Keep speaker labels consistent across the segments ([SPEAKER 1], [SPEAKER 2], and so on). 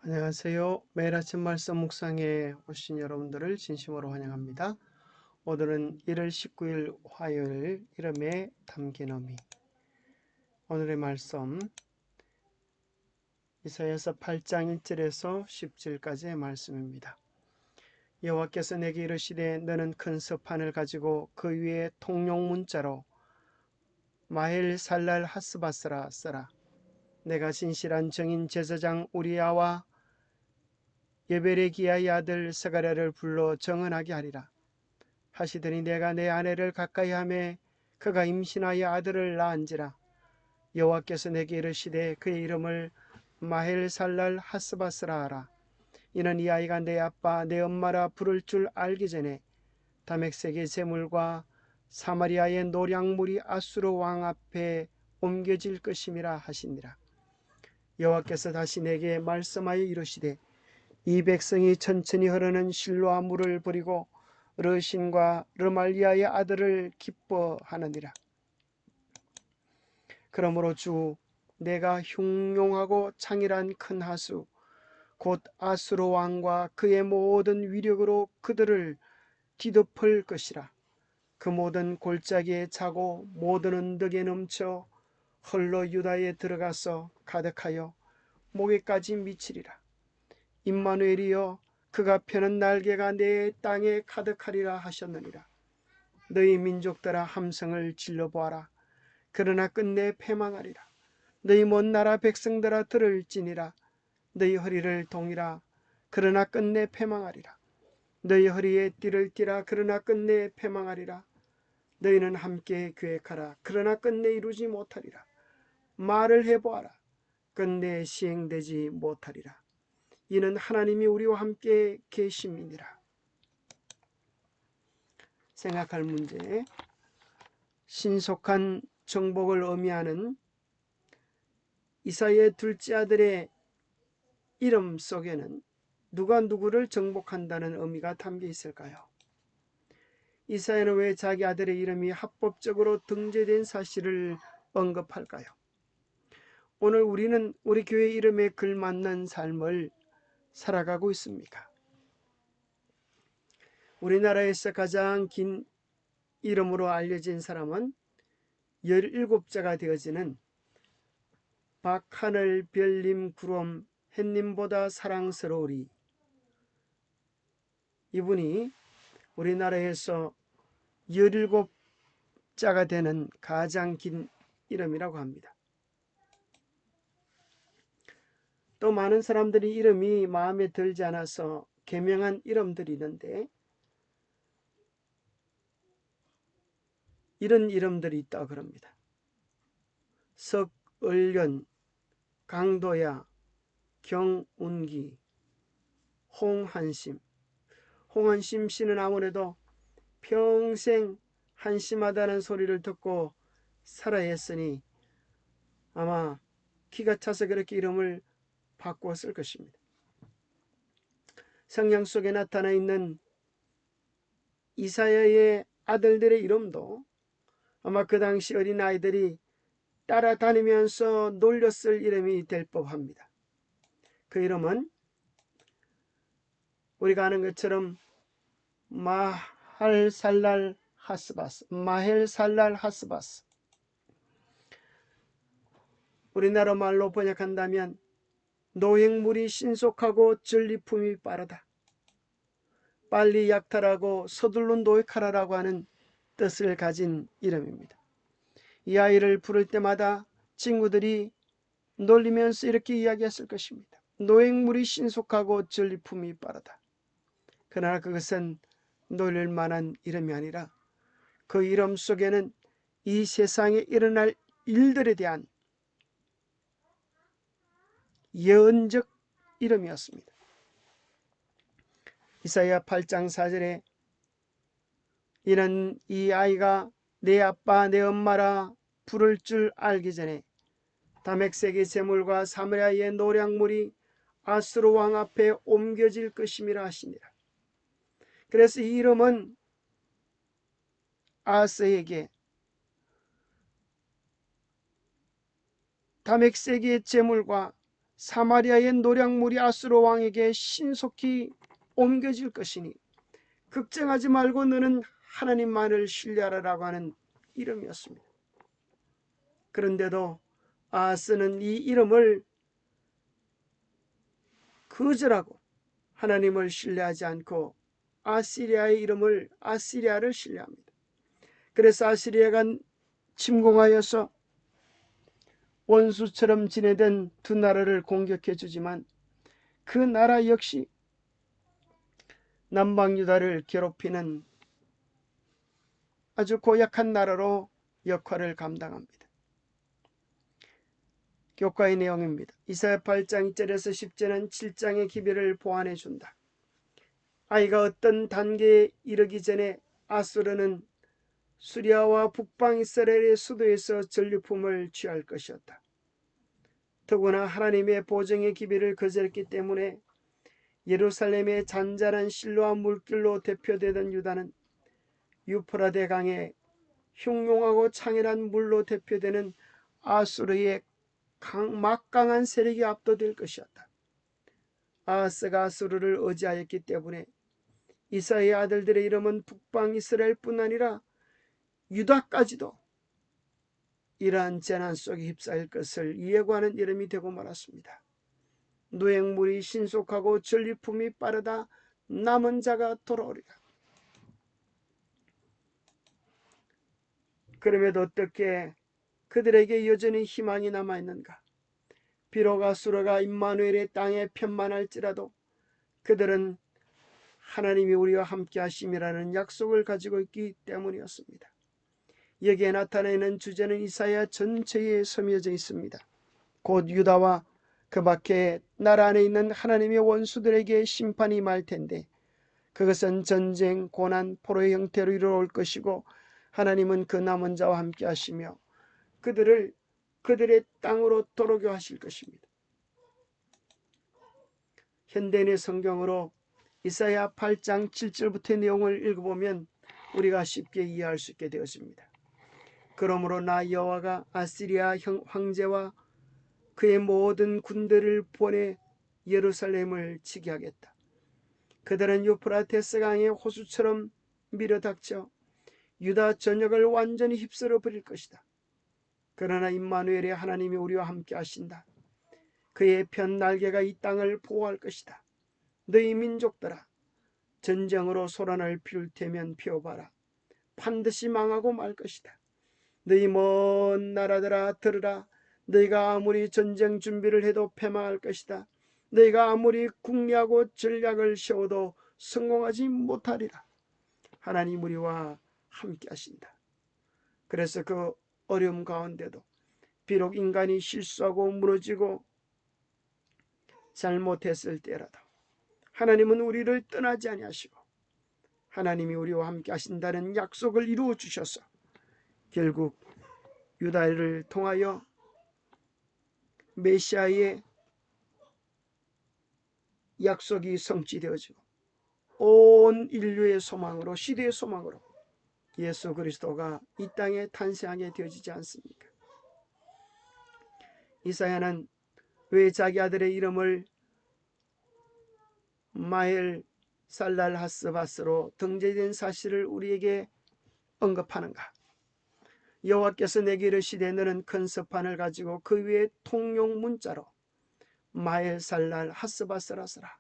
[SPEAKER 1] 안녕하세요. 매일 아침 말씀 묵상에 오신 여러분들을 진심으로 환영합니다. 오늘은 1월 19일 화요일 이름에 담긴 의미. 오늘의 말씀 이사야서 8장 1절에서 10절까지의 말씀입니다. 여호와께서 내게 이르시되 너는 큰 서판을 가지고 그 위에 통용 문자로 마헬 살랄 하스바스라 써라. 내가 진실한 정인 제사장 우리야와 예베레기야의 아들 스가랴를 불러 정언하게 하리라. 하시더니 내가 내 아내를 가까이 하매 그가 임신하여 아들을 낳은지라. 여호와께서 내게 이르시되 그의 이름을 마헬살랄 하스바스라 하라. 이는 이 아이가 내 아빠 내 엄마라 부를 줄 알기 전에 다맥색의 제물과 사마리아의 노량물이 아수르 왕 앞에 옮겨질 것임이라 하시니라. 여호와께서 다시 내게 말씀하여 이르시되 이 백성이 천천히 흐르는 실로아 물을 버리고 르신과 르말리아의 아들을 기뻐하느니라. 그러므로 주 내가 흉용하고 창일한 큰 하수 곧 아수르 왕과 그의 모든 위력으로 그들을 뒤덮을 것이라. 그 모든 골짜기에 차고 모든 언덕에 넘쳐 헐러 유다에 들어가서 가득하여 목에까지 미치리라. 임마누엘이여 그가 펴는 날개가 내 땅에 가득하리라 하셨느니라. 너희 민족들아 함성을 질러보아라. 그러나 끝내 패망하리라. 너희 먼 나라 백성들아 들을지니라. 너희 허리를 동이라. 그러나 끝내 패망하리라. 너희 허리에 띠를 띠라. 그러나 끝내 패망하리라. 너희는 함께 계획하라. 그러나 끝내 이루지 못하리라. 말을 해보아라. 끝내 시행되지 못하리라. 이는 하나님이 우리와 함께 계심이니라. 생각할 문제. 신속한 정복을 의미하는 이사야의 둘째 아들의 이름 속에는 누가 누구를 정복한다는 의미가 담겨 있을까요? 이사야는 왜 자기 아들의 이름이 합법적으로 등재된 사실을 언급할까요? 오늘 우리는 우리 교회 이름에 걸맞는 삶을 살아가고 있습니까? 우리나라에서 가장 긴 이름으로 알려진 사람은 17자가 되어지는 박하늘 별님 구름 햇님보다 사랑스러우리. 이분이 우리나라에서 17자가 되는 가장 긴 이름이라고 합니다. 또 많은 사람들이 이름이 마음에 들지 않아서 개명한 이름들이 있는데 이런 이름들이 있다고 그럽니다. 석을련, 강도야, 경운기, 홍한심. 홍한심 씨는 아무래도 평생 한심하다는 소리를 듣고 살아야 했으니 아마 기가 차서 그렇게 이름을 바꾸었을 것입니다. 성경 속에 나타나 있는 이사야의 아들들의 이름도 아마 그 당시 어린아이들이 따라다니면서 놀렸을 이름이 될 법합니다. 그 이름은 우리가 아는 것처럼 마헬살랄 하스바스. 우리나라 말로 번역한다면 노획물이 신속하고 전리품이 빠르다. 빨리 약탈하고 서둘러 노획하라라고 하는 뜻을 가진 이름입니다. 이 아이를 부를 때마다 친구들이 놀리면서 이렇게 이야기했을 것입니다. 노획물이 신속하고 전리품이 빠르다. 그러나 그것은 놀릴 만한 이름이 아니라 그 이름 속에는 이 세상에 일어날 일들에 대한 예언적 이름이었습니다. 이사야 8장 4절에 이는 이 아이가 내 아빠 내 엄마라 부를 줄 알기 전에 다맥색의 제물과 사마리아의 노량물이 아수르 왕 앞에 옮겨질 것임이라 하시니라. 그래서 이 이름은 아스에게 다맥색의 제물과 사마리아의 노략물이 아수르 왕에게 신속히 옮겨질 것이니 걱정하지 말고 너는 하나님만을 신뢰하라라고 하는 이름이었습니다. 그런데도 아하스는 이 이름을 거절하고 하나님을 신뢰하지 않고 아시리아의 이름을 아시리아를 신뢰합니다. 그래서 아시리아가 침공하여서 원수처럼 지내던 두 나라를 공격해 주지만 그 나라 역시 남방 유다를 괴롭히는 아주 고약한 나라로 역할을 감당합니다. 교과의 내용입니다. 이사야 8장 1절에서 10절은 7장의 기별을 보완해 준다. 아이가 어떤 단계에 이르기 전에 아수르는 수리아와 북방 이스라엘의 수도에서 전리품을 취할 것이었다. 더구나 하나님의 보정의 기별을 거절했기 때문에 예루살렘의 잔잔한 실로와 물길로 대표되던 유다는 유프라데 강의 흉용하고 창렬한 물로 대표되는 아수르의 막강한 세력이 압도될 것이었다. 아하스가 아수르를 의지하였기 때문에 이사야의 아들들의 이름은 북방 이스라엘뿐 아니라 유다까지도 이러한 재난 속에 휩싸일 것을 예고하는 이름이 되고 말았습니다. 노획물이 신속하고 전리품이 빠르다. 남은 자가 돌아오리라. 그럼에도 어떻게 그들에게 여전히 희망이 남아있는가? 비록 아수르가 임마누엘의 땅에 편만할지라도 그들은 하나님이 우리와 함께 하심이라는 약속을 가지고 있기 때문이었습니다. 여기에 나타내는 주제는 이사야 전체에 서며져 있습니다. 곧 유다와 그 밖에 나라 안에 있는 하나님의 원수들에게 심판이 임할 텐데 그것은 전쟁, 고난, 포로의 형태로 이루어올 것이고 하나님은 그 남은 자와 함께 하시며 그들을 그들의 땅으로 돌아오게 하실 것입니다. 현대인의 성경으로 이사야 8장 7절부터의 내용을 읽어보면 우리가 쉽게 이해할 수 있게 되었습니다. 그러므로 나 여호와가 아시리아 황제와 그의 모든 군대를 보내 예루살렘을 치게 하겠다. 그들은 유프라테스 강의 호수처럼 밀어닥쳐 유다 전역을 완전히 휩쓸어 버릴 것이다. 그러나 임마누엘의 하나님이 우리와 함께 하신다. 그의 편 날개가 이 땅을 보호할 것이다. 너희 민족들아, 전쟁으로 소란을 피울 테면 피워봐라. 반드시 망하고 말 것이다. 너희 먼 나라들아 들으라. 너희가 아무리 전쟁 준비를 해도 패망할 것이다. 너희가 아무리 궁리하고 전략을 세워도 성공하지 못하리라. 하나님 우리와 함께 하신다. 그래서 그 어려움 가운데도 비록 인간이 실수하고 무너지고 잘못했을 때라도 하나님은 우리를 떠나지 아니하시고 하나님이 우리와 함께 하신다는 약속을 이루어 주셔서 결국 유다를 통하여 메시아의 약속이 성취되어지고 온 인류의 소망으로 시대의 소망으로 예수 그리스도가 이 땅에 탄생하게 되어지지 않습니까? 이사야는 왜 자기 아들의 이름을 마헬 살랄 하스바스로 등재된 사실을 우리에게 언급하는가? 여호와께서 내게 이르시되 너는 큰 서판을 가지고 그 위에 통용 문자로 마헬 살랄 하스바스라 쓰라.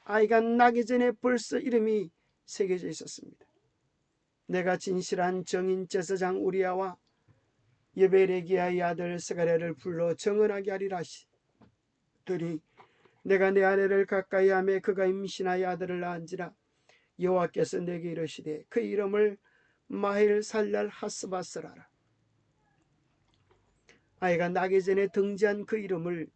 [SPEAKER 1] 아이가 나기 전에 벌써 이름이 새겨져 있었습니다. 내가 진실한 정인 제사장 우리야와 여베레기야의 아들 스가랴를 불러 정언하게 하리라 하시더니 내가 내 아내를 가까이 하매 그가 임신하여 아들을 낳은지라. 여호와께서 내게 이르시되 그 이름을 마헬 살랄 하스바스라라. 아이가 나기 전에 등재한 그 이름을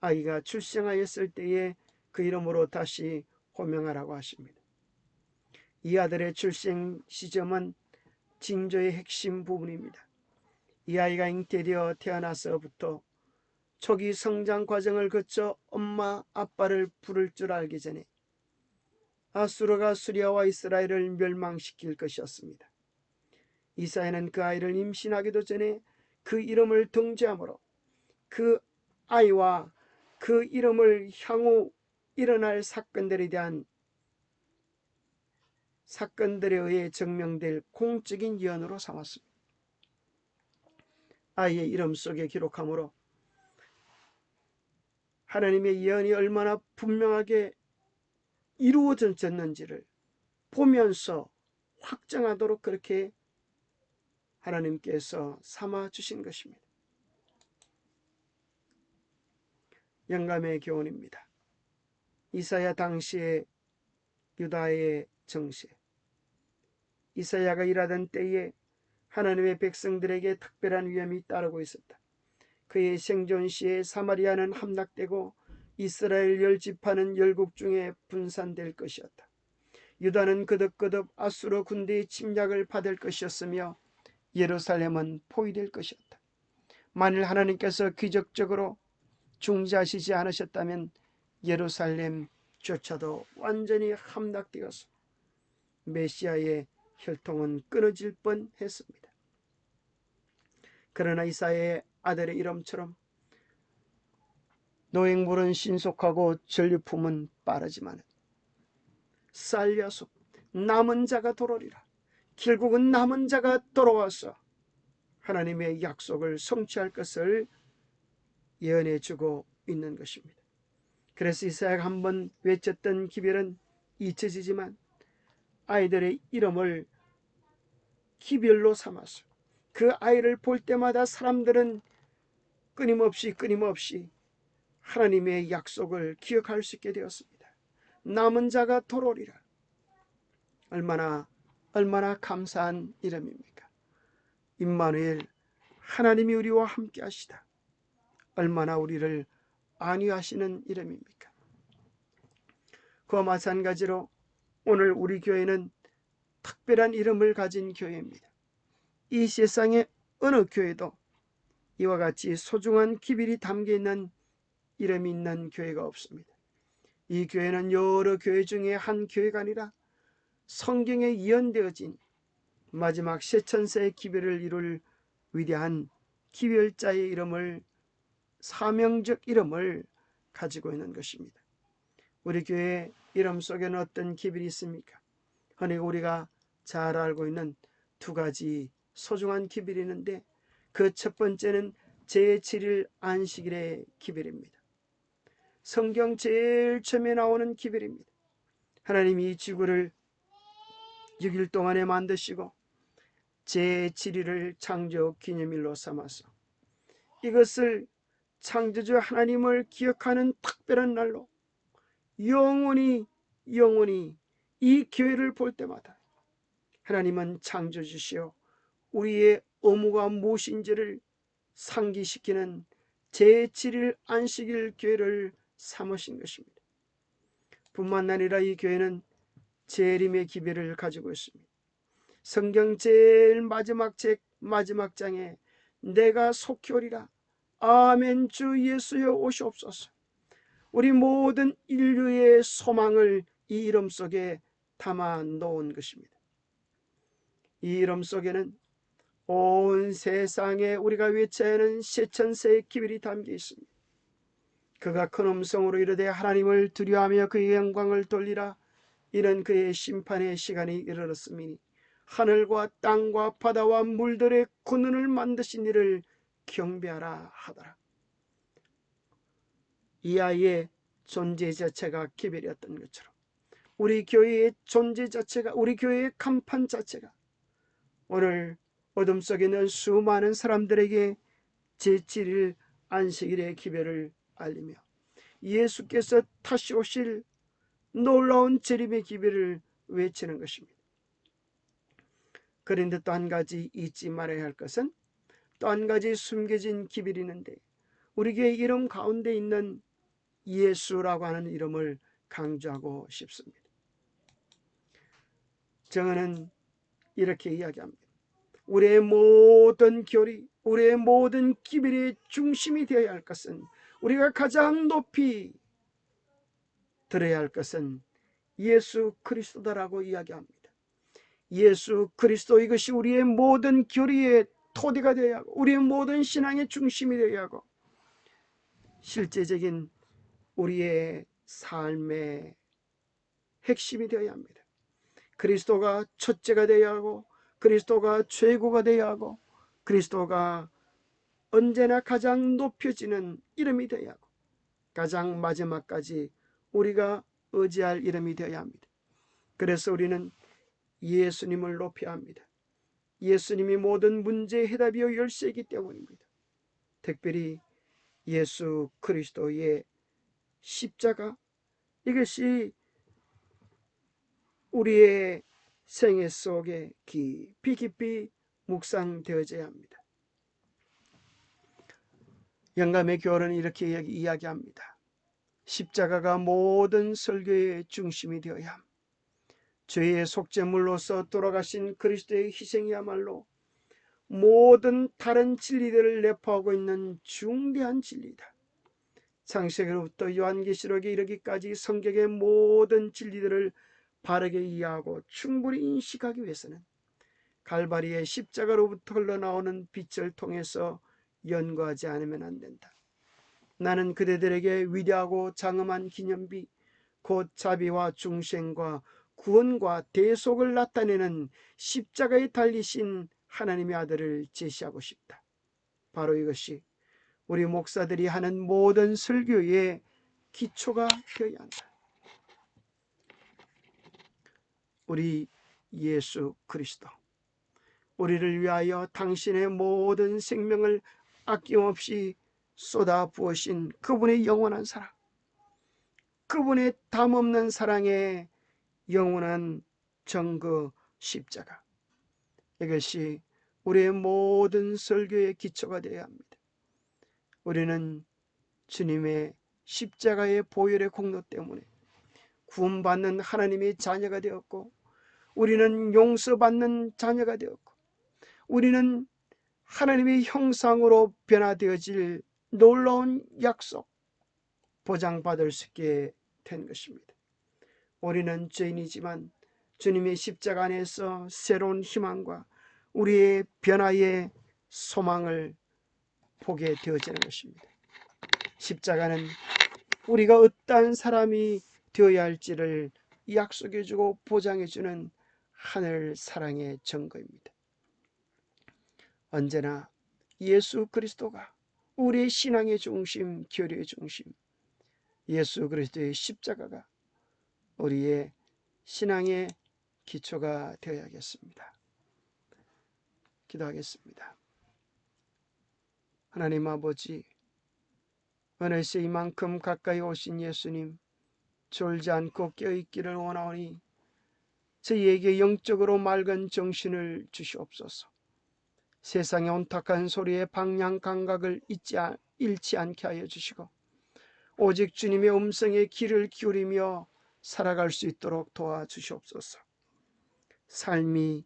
[SPEAKER 1] 아이가 출생하였을 때에 그 이름으로 다시 호명하라고 하십니다. 이 아들의 출생 시점은 징조의 핵심 부분입니다. 이 아이가 잉태되어 태어나서부터 초기 성장 과정을 거쳐 엄마 아빠를 부를 줄 알기 전에 아수르가 수리아와 이스라엘을 멸망시킬 것이었습니다. 이사야는 그 아이를 임신하기도 전에 그 이름을 등재함으로 그 아이와 그 이름을 향후 일어날 사건들에 의해 증명될 공적인 예언으로 삼았습니다. 아이의 이름 속에 기록함으로 하나님의 예언이 얼마나 분명하게 이루어졌는지를 보면서 확정하도록 그렇게 하나님께서 삼아 주신 것입니다. 영감의 교훈입니다. 이사야 당시의 유다의 정세, 이사야가 일하던 때에 하나님의 백성들에게 특별한 위험이 따르고 있었다. 그의 생존 시에 사마리아는 함락되고 이스라엘 10지파는 열국 중에 분산될 것이었다. 유다는 거듭거듭 아수르 군대의 침략을 받을 것이었으며 예루살렘은 포위될 것이었다. 만일 하나님께서 기적적으로 중지하시지 않으셨다면 예루살렘조차도 완전히 함락되어서 메시아의 혈통은 끊어질 뻔했습니다. 그러나 이사야의 아들의 이름처럼 노획물은 신속하고 전류품은 빠르지만 살려서 남은 자가 돌아오리라. 결국은 남은 자가 돌아와서 하나님의 약속을 성취할 것을 예언해 주고 있는 것입니다. 그래서 이사야가 한번 외쳤던 기별은 잊혀지지만 아이들의 이름을 기별로 삼아서 그 아이를 볼 때마다 사람들은 끊임없이 하나님의 약속을 기억할 수 있게 되었습니다. 남은 자가 돌아오리라. 얼마나 감사한 이름입니까? 임마누엘, 하나님이 우리와 함께 하시다. 얼마나 우리를 안위하시는 이름입니까? 그와 마찬가지로 오늘 우리 교회는 특별한 이름을 가진 교회입니다. 이 세상의 어느 교회도 이와 같이 소중한 기별이 담겨있는 이름이 있는 교회가 없습니다. 이 교회는 여러 교회 중에 한 교회가 아니라 성경에 예언되어진 마지막 새 천사의 기별을 이룰 위대한 기별자의 이름을, 사명적 이름을 가지고 있는 것입니다. 우리 교회 이름 속에는 어떤 기별이 있습니까? 흔히 우리가 잘 알고 있는 두 가지 소중한 기별이 있는데 그 첫 번째는 제7일 안식일의 기별입니다. 성경 제일 처음에 나오는 기별입니다. 하나님이 이 지구를 6일 동안에 만드시고 제7일을 창조 기념일로 삼아서 이것을 창조주 하나님을 기억하는 특별한 날로 영원히 이 교회를 볼 때마다 하나님은 창조주시오 우리의 의무가 무엇인지를 상기시키는 제7일 안식일 교회를 삼으신 것입니다. 뿐만 아니라 이 교회는 재림의 기별을 가지고 있습니다. 성경 제일 마지막 장에 내가 속히 오리라. 아멘. 주 예수여 오시옵소서. 우리 모든 인류의 소망을 이 이름 속에 담아 놓은 것입니다. 이 이름 속에는 온 세상에 우리가 외쳐야 하는 새 천사의 기별이 담겨 있습니다. 그가 큰 음성으로 이르되 하나님을 두려워하며 그의 영광을 돌리라. 이런 그의 심판의 시간이 이르렀으니 하늘과 땅과 바다와 물들의 군원을 만드신 이를 경배하라 하더라. 이 아이의 존재 자체가 기별이었던 것처럼 우리 교회의 존재 자체가, 우리 교회의 간판 자체가 오늘 어둠 속에 있는 수많은 사람들에게 제7일 안식일의 기별을 알리며 예수께서 다시 오실 놀라운 재림의 기별을 외치는 것입니다. 그런데 또 한 가지 잊지 말아야 할 것은 또 한 가지 숨겨진 기별이 있는데 우리 교회 이름 가운데 있는 예수라고 하는 이름을 강조하고 싶습니다. 저는 이렇게 이야기합니다. 우리의 모든 교리, 우리의 모든 기별의 중심이 되어야 할 것은, 우리가 가장 높이 들어야 할 것은 예수 그리스도다라고 이야기합니다. 예수 그리스도, 이것이 우리의 모든 교리의 토대가 되어야 하고 우리의 모든 신앙의 중심이 되어야 하고 실제적인 우리의 삶의 핵심이 되어야 합니다. 그리스도가 첫째가 되어야 하고, 그리스도가 최고가 되어야 하고, 그리스도가 언제나 가장 높여지는 이름이 되어야 하고, 가장 마지막까지 우리가 의지할 이름이 되어야 합니다. 그래서 우리는 예수님을 높여야 합니다. 예수님이 모든 문제의 해답이요 열쇠이기 때문입니다. 특별히 예수 그리스도의 십자가, 이것이 우리의 생애 속에 깊이 깊이 묵상되어져야 합니다. 영감의 교훈은 이렇게 이야기합니다. 십자가가 모든 설교의 중심이 되어야 함. 죄의 속죄물로서 돌아가신 그리스도의 희생이야말로 모든 다른 진리들을 내포하고 있는 중대한 진리다. 창세기로부터 요한계시록에 이르기까지 성경의 모든 진리들을 바르게 이해하고 충분히 인식하기 위해서는 갈바리의 십자가로부터 흘러나오는 빛을 통해서 연구하지 않으면 안 된다. 나는 그대들에게 위대하고 장엄한 기념비, 곧 자비와 중생과 구원과 대속을 나타내는 십자가에 달리신 하나님의 아들을 제시하고 싶다. 바로 이것이 우리 목사들이 하는 모든 설교의 기초가 되어야 한다. 우리 예수 그리스도, 우리를 위하여 당신의 모든 생명을 아낌없이 쏟아 부으신 그분의 영원한 사랑, 그분의 담없는 사랑의 영원한 정그 십자가, 이것이 우리의 모든 설교의 기초가 되어야 합니다. 우리는 주님의 십자가의 보혈의 공로 때문에 구원받는 하나님의 자녀가 되었고, 우리는 용서받는 자녀가 되었고, 우리는 하나님의 형상으로 변화되어질 놀라운 약속, 보장받을 수 있게 된 것입니다. 우리는 죄인이지만 주님의 십자가 안에서 새로운 희망과 우리의 변화의 소망을 보게 되어지는 것입니다. 십자가는 우리가 어떠한 사람이 되어야 할지를 약속해주고 보장해주는 하늘 사랑의 증거입니다. 언제나 예수 그리스도가 우리의 신앙의 중심, 교류의 중심, 예수 그리스도의 십자가가 우리의 신앙의 기초가 되어야겠습니다. 기도하겠습니다. 하나님 아버지, 어느새 이만큼 가까이 오신 예수님, 졸지 않고 깨어있기를 원하오니 저희에게 영적으로 맑은 정신을 주시옵소서. 세상의 온탁한 소리에 방향 감각을 잃지 않게 하여 주시고, 오직 주님의 음성에 귀를 기울이며 살아갈 수 있도록 도와주시옵소서. 삶이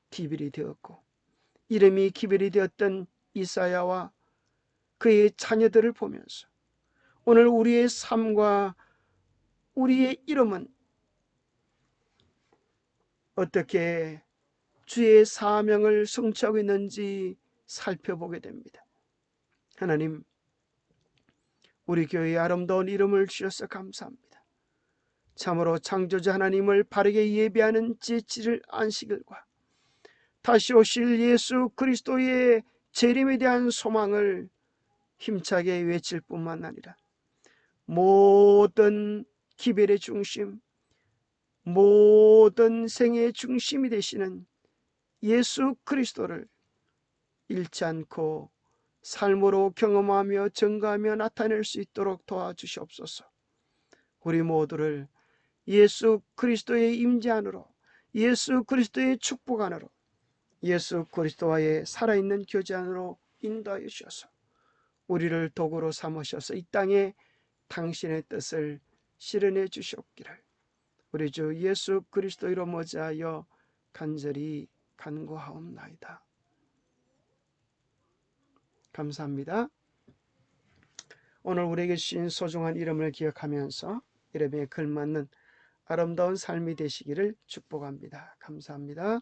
[SPEAKER 1] 기별이 되었고 이름이 기별이 되었던 이사야와 그의 자녀들을 보면서 오늘 우리의 삶과 우리의 이름은 어떻게 주의 사명을 성취하고 있는지 살펴보게 됩니다. 하나님, 우리 교회에 아름다운 이름을 주셔서 감사합니다. 참으로 창조자 하나님을 바르게 예배하는 제7일 안식일과 다시 오실 예수 그리스도의 재림에 대한 소망을 힘차게 외칠 뿐만 아니라 모든 기별의 중심, 모든 생애의 중심이 되시는 예수 그리스도를 잃지 않고 삶으로 경험하며 증거하며 나타낼 수 있도록 도와주시옵소서. 우리 모두를 예수 그리스도의 임재 안으로, 예수 그리스도의 축복 안으로, 예수 그리스도와의 살아있는 교제 안으로 인도하여 주셔서 우리를 도구로 삼으셔서 이 땅에 당신의 뜻을 실현해 주시옵기를 우리 주 예수 그리스도 이름 머지하여 간절히 간구하옵나이다. 감사합니다. 오늘 우리에게 주신 소중한 이름을 기억하면서 이름에 걸맞는 아름다운 삶이 되시기를 축복합니다. 감사합니다.